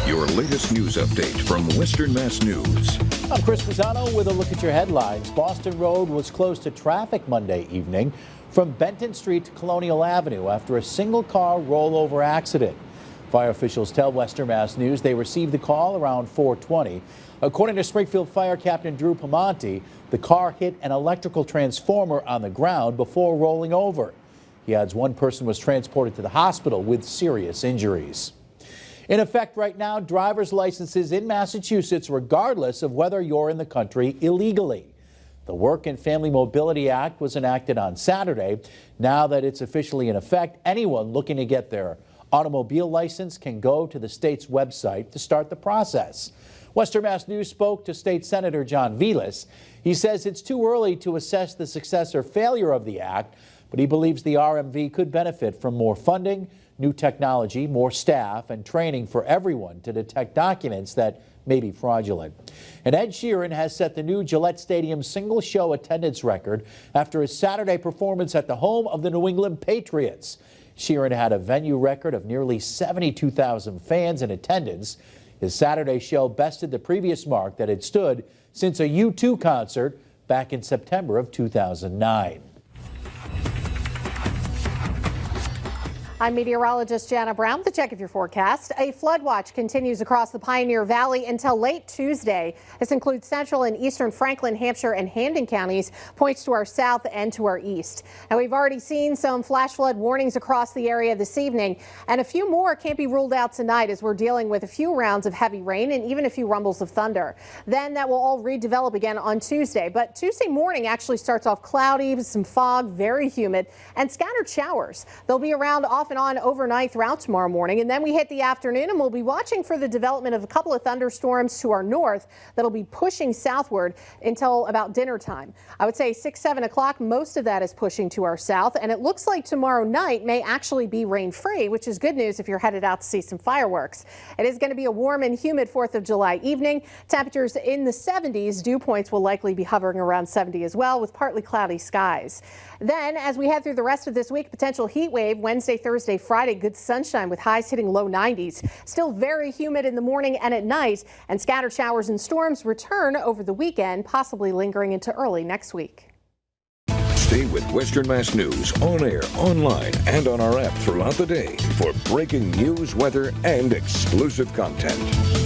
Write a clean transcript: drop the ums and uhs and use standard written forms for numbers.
Your latest news update from Western Mass News. I'm Chris Pisano with a look at your headlines. Boston Road was closed to traffic Monday evening from Benton Street to Colonial Avenue after a single-car rollover accident. Fire officials tell Western Mass News they received the call around 4:20. According to Springfield Fire Captain Drew Pamonte, the car hit an electrical transformer on the ground before rolling over. He adds one person was transported to the hospital with serious injuries. In effect right now, driver's licenses in Massachusetts, regardless of whether you're in the country illegally. The Work and Family Mobility Act was enacted on Saturday. Now that it's officially in effect, anyone looking to get their automobile license can go to the state's website to start the process. Western Mass News spoke to State Senator John Velas. He says it's too early to assess the success or failure of the act, but he believes the RMV could benefit from more funding, new technology, more staff, and training for everyone to detect documents that may be fraudulent. And Ed Sheeran has set the new Gillette Stadium single show attendance record after his Saturday performance at the home of the New England Patriots. Sheeran had a venue record of nearly 72,000 fans in attendance. His Saturday show bested the previous mark that had stood since a U2 concert back in September of 2009. I'm meteorologist Jana Brown with a check of your forecast. A flood watch continues across the Pioneer Valley until late Tuesday. This includes central and eastern Franklin, Hampshire, and Hampden counties, points to our south and to our east. Now, we've already seen some flash flood warnings across the area this evening, and a few more can't be ruled out tonight as we're dealing with a few rounds of heavy rain and even a few rumbles of thunder. Then that will all redevelop again on Tuesday. But Tuesday morning actually starts off cloudy with some fog, very humid, and scattered showers. They'll be around off and on overnight throughout tomorrow morning, and then we hit the afternoon and we'll be watching for the development of a couple of thunderstorms to our north that'll be pushing southward until about dinner time. I would say 6, 7 o'clock, most of that is pushing to our south, and it looks like tomorrow night may actually be rain-free, which is good news if you're headed out to see some fireworks. It is going to be a warm and humid 4th of July evening. Temperatures in the 70s. Dew points will likely be hovering around 70 as well, with partly cloudy skies. Then, as we head through the rest of this week, potential heat wave Wednesday, Thursday, Friday, good sunshine with highs hitting low 90s. Still very humid in the morning and at night, and scattered showers and storms return over the weekend, possibly lingering into early next week. Stay with Western Mass News on air, online, and on our app throughout the day for breaking news, weather, and exclusive content.